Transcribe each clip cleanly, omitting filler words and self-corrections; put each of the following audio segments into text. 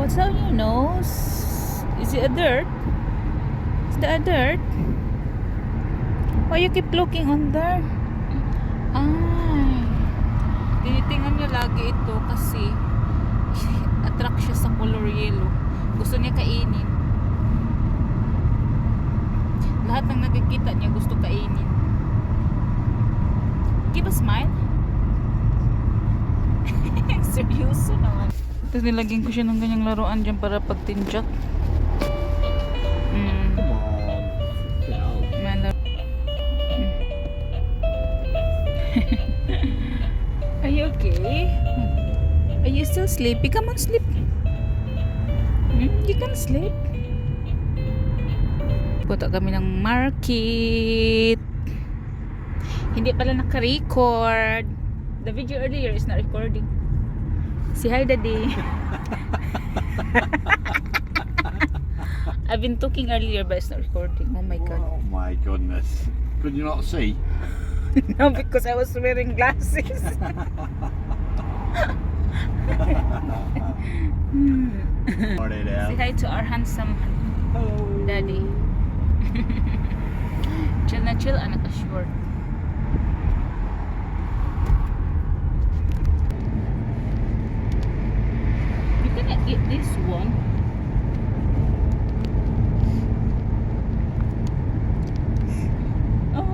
What's on your nose? Is it a dirt? Is that a dirt? Why you keep looking on there? Ay. Tinitingnan niya lagi ito kasi attract siya sa color yellow. Gusto niya kainin. Lahat ng nakikita niya gusto kainin. Give a smile. Seryoso naman. Tapos nilagyan ko siya ng ganyang laruan dyan para pagtinjak. Are you okay? Are you still sleepy? Come on, sleep. You can sleep. Punta kami ng market. Hindi pala naka-record. The video earlier is not recording. Say hi, Daddy. I've been talking earlier but it's not recording. Oh my god. Oh my goodness. Could you not see? No, because I was wearing glasses. Say hi to our handsome Daddy. Chill na chill, anak ka-short. You cannot eat this one. Oh,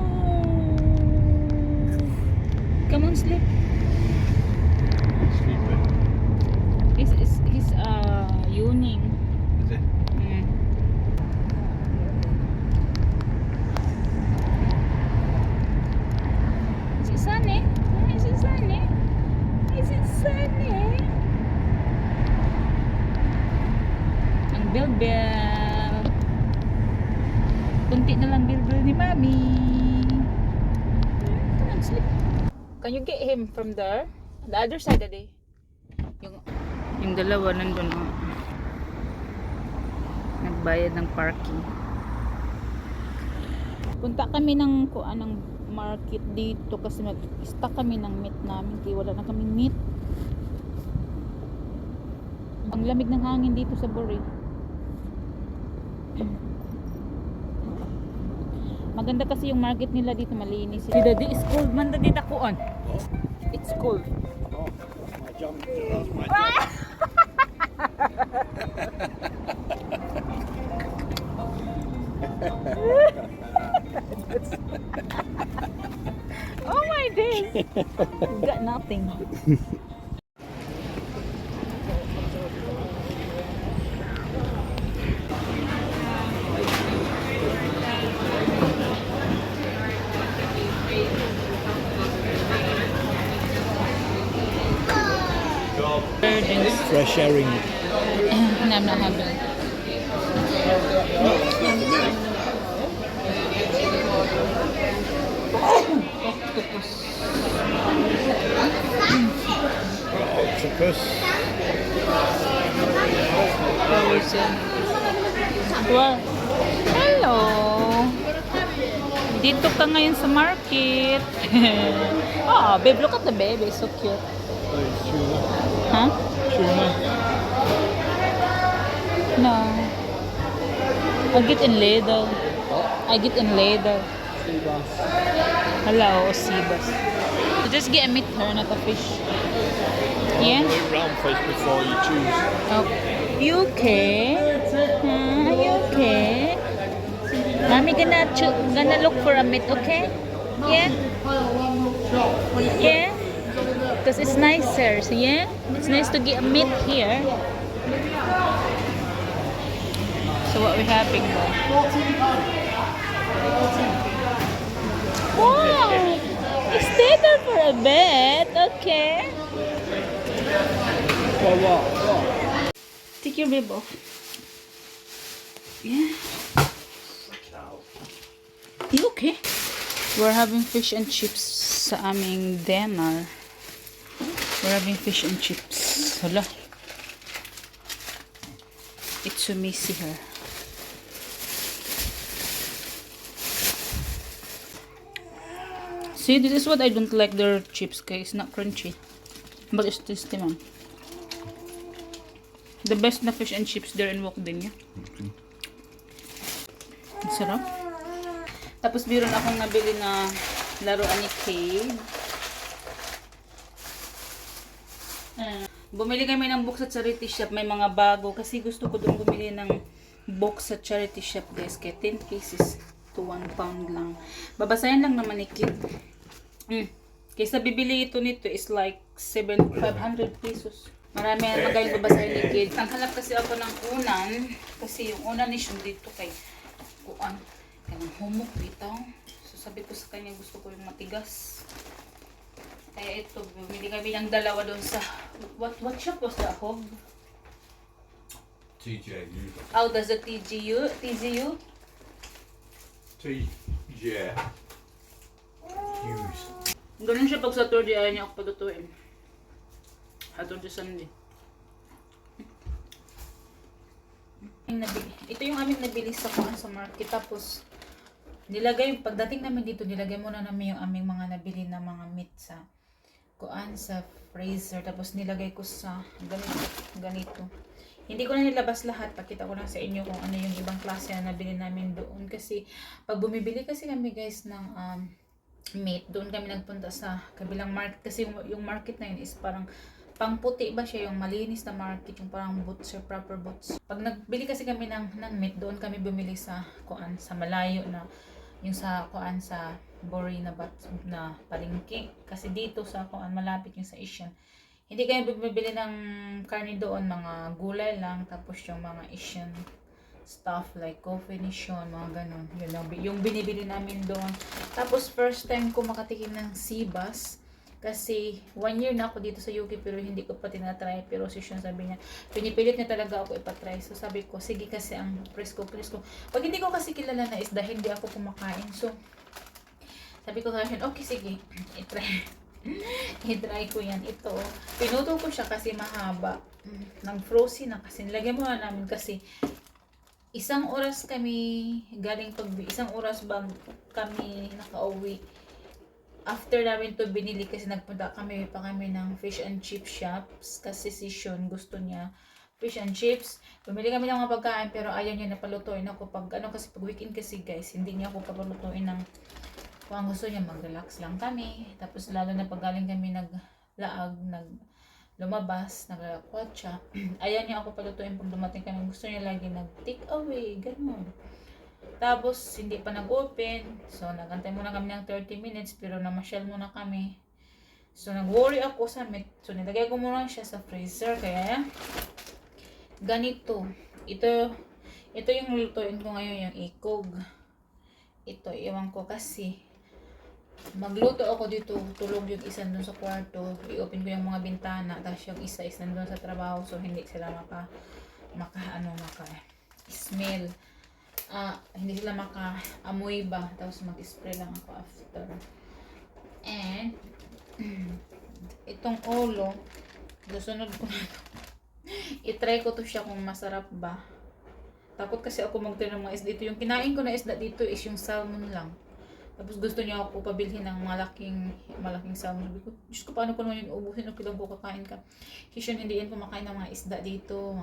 come on, sleep. Sleeping. He's yawning. Is it? Is it sunny? Is it sunny? Is it sunny? Ang bell. Kunti na lang bell ni Mami. Come on, sleep. Can you get him from there? The other side, Daddy. Yung dalawa nandun, oh. Nagbayad ng parking. Punta kami ng market dito kasi mag-stock kami ng meat namin kaya wala na kaming meat. Ang lamig ng hangin dito sa Boré. Maganda kasi yung market nila dito, malinis. Si Daddy is cold man, Daddy dakuan. It's cold. Oh, my jump. That's my jump. Oh my days. We've got nothing. Fresh herring. No, I'm not hungry. Octopus. Wow. Hello. Dito ka ngayon sa market. Oh, babe, look at the baby. So cute. Huh? Tuna. No. I get in later. I get in later. Sea bass. Hello, sea bass. So just get a meat here, not a fish. Yeah? Round fish before you choose. Oh. You okay? Huh? Are you okay? Mommy gonna look for a meat, okay? Yeah? Yeah? Because it's nicer, so yeah? It's nice to get a meat here. So what we having though? Wow! Stay there for a bit, okay? What? Take your bib off. Yeah. You okay? We're having fish and chips sa aming dinner. We're having fish and chips. Hala. It's so messy here. See, this is what I don't like their chips, guys. It's not crunchy. But it's tasty, man. The best na fish and chips there in Wokdenya. Ang sarap. Tapos meron akong nabili na laruan ni Cade. Bumili kami ng book sa charity shop. May mga bago. Kasi gusto ko doon bumili ng book sa charity shop, guys. Kaya 10 pieces to 1 pound lang. Babasahin lang naman ni Cade. Kaysa bibili ito nito is like 500 pesos. Marami ang magaling babasahin ni Cade. Naghanap kasi ako ng unan. Kasi yung unan is yung dito kay kuan. Kanang humok dito. So sabi ko sa kanya gusto ko yung matigas. Kaya ito, bumili kami ng dalawa doon sa what shop was that, Hog? TJU. Oh, does the TGU? TZU? TJ. Hughes. Ganun siya pag Saturday ayaw niya ako palutuin. Saturday Sunday. Ito yung aming nabili sa market. Tapos pagdating namin dito, nilagay muna namin yung aming mga nabili na mga meat sa sa freezer. Tapos nilagay ko sa ganito. Hindi ko na nilabas lahat. Pakita ko lang sa inyo kung ano yung ibang klase na nabili namin doon. Kasi pag bumibili kasi kami guys ng meat, doon kami nagpunta sa kabilang market. Kasi yung market na yun is parang pangputi ba siya, yung malinis na market, yung parang boots or proper boots. Pag nagbili kasi kami ng meat, doon kami bumili sa sa malayo na yung sa sa Bori na palengke. Kasi dito sa malapit yung sa Asian. Hindi kami bumibili ng karne doon, mga gulay lang, tapos yung mga Asian stuff like coffee nation, mga ganun. Yung binibili namin doon. Tapos first time ko makatikim ng sibas. Kasi 1 year na ako dito sa UK pero hindi ko pa tinatry. Pero si Sean sabi niya, pinipilit niya talaga ako ipatry. So sabi ko, sige kasi ang presko. Pag hindi ko kasi kilala na isda, hindi ako kumakain. So sabi ko kaya Sean, okay sige, itry. I-try ko yan. Ito, pinuto ko siya kasi mahaba. Nag-frozen na kasi. Nilagyan mo na namin kasi isang oras ba kami nakauwi. After namin to binili kasi nagpunta kami ng fish and chip shops kasi si Sean gusto niya fish and chips. Bumili kami ng mga pagkain pero ayaw niya na palutuin ako kasi pag weekend kasi guys, hindi niya ako papalutuin ng kung ang gusto niya mag-relax lang kami. Tapos lalo na pag galing kami lumabas, naglakwatsa. Ayaw niya ako palutuin pag dumating kami. Gusto niya lagi nag-take away, ganun. Tapos, hindi pa nag-open. So, nagantay muna kami ng 30 minutes. Pero namasyal muna kami. So, nag-worry ako sa meat. So, nilagay ko muna siya sa freezer. Kaya, ganito. Ito yung lulutuin ko ngayon, yung ikog. Ito, iwan ko kasi magluto ako dito. Tulog yung isa doon sa kwarto. I-open ko yung mga bintana. Tapos yung isa doon sa trabaho. So, hindi sila smell. Hindi sila maka-amoy ba. Tapos mag-spray lang ako after. And itong ulo, susunod ko na i-try ko to siya kung masarap ba. Takot kasi ako mag-try ng mga isda dito. Yung kinain ko na isda dito is yung salmon lang. Tapos gusto niya ako pabilhin ng malaking salmon. Sabi ko, Diyos ko, paano ko naman yung ubusin o kilang ko kakain ka. Kasi hindi yan kumakain ng mga isda dito,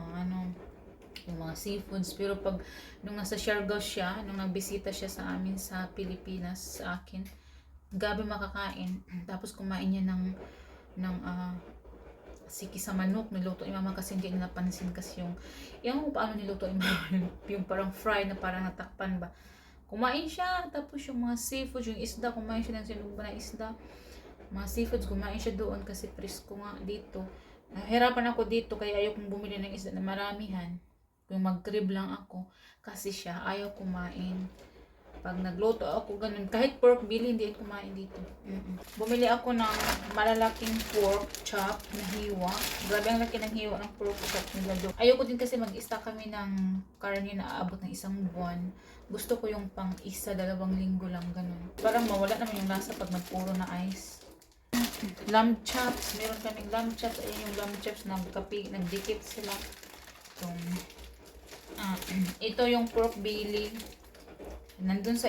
yung mga seafoods. Pero nung nasa Siargao siya, nung nagbisita siya sa amin sa Pilipinas, sa akin, gabi makakain. Tapos kumain niya ng siki sa manok, niluto ni mama kasi hindi niya napansin kasi yung paano niluto ni mama, yung parang fry na parang natakpan ba. Kumain siya, tapos yung mga seafoods, yung isda, kumain siya ng sinubo na isda. Mga seafoods, kumain siya doon kasi presko nga dito. Nahirapan ako dito kaya ayaw kong bumili ng isda na maramihan. Kung mag-crib lang ako kasi siya ayaw kumain. Pag nagluto ako ganun, kahit pork belly hindi kumain dito. Bumili ako ng malalaking pork chop na hiwa. Grabe ang laki ng hiwa ng pork chop nila doon. Ayoko din kasi mag-stock kami ng karne na aabot ng 1 buwan. Gusto ko yung pang 1-2 linggo lang ganun. Parang mawala naman yung lasa pag nagpuro na ice. Lamb chops, meron kaming lamb chops. Ayun yung lamb chops, nagdikit sila. Ito yung pork belly. Nandun sa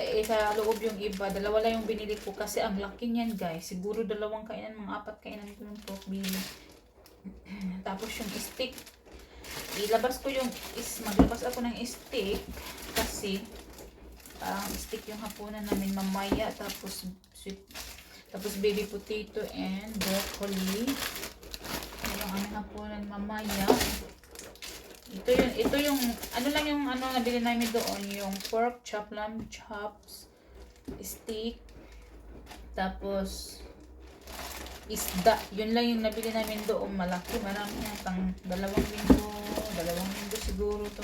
loob yung iba. 2 lang yung binili ko kasi ang laki niyan guys. Siguro 2 kainan, mga 4 kainan ko ng pork belly. Tapos yung steak. maglabas ako ng steak kasi steak yung hapunan namin mamaya, tapos baby potato and broccoli yung aming hapunan mamaya. Ito yung ano lang yung nabili namin doon, yung pork chop, lamb chops, steak, tapos isda. Yun lang yung nabili namin doon. Malaki, marami yan. Pang dalawang linggo siguro to.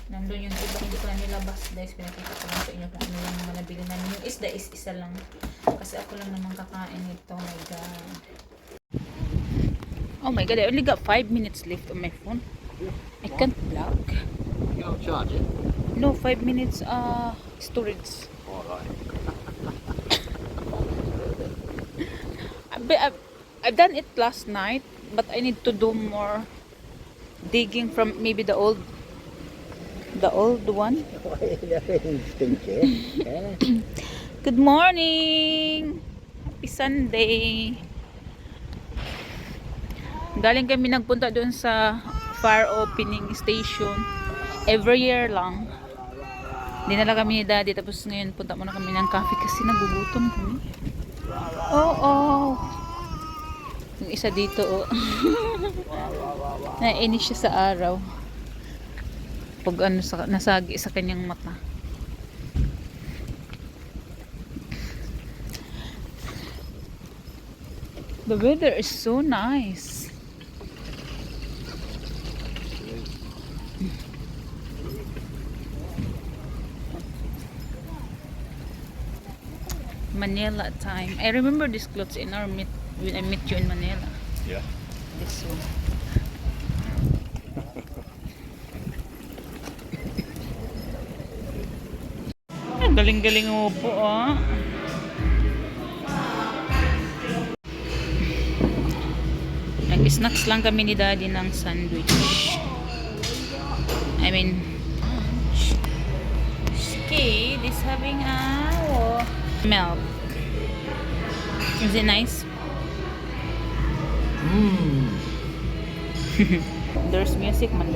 Nandun yung iba, hindi ko na nilabas guys. Pinakita ko lang sa inyo kung ano yung mga nabili namin. Yung isda is isa lang. Kasi ako lang naman kakain nito. Oh my god. Oh my god, I only got 5 minutes left on my phone. I can't block. You don't charge it? No, 5 minutes storage. Alright. I've done it last night, but I need to do more digging from maybe the old one. Good morning! Happy Sunday! Galing kami nagpunta doon sa fire opening station. Every year lang. Dinala kami ni Daddy, tapos ngayon punta muna kami ng cafe kasi nagugutom kami. Oh. Yung isa dito, oh. Nainis siya sa araw. Pag nasagi sa kanyang mata. The weather is so nice. Manila time. I remember these clothes when I met you in Manila. Yeah. This one. Ang galing-galing mo po, ah. Nag-snacks lang kami ni Daddy ng sandwich. I mean, lunch. Kid is having milk. Is it nice? There's music man.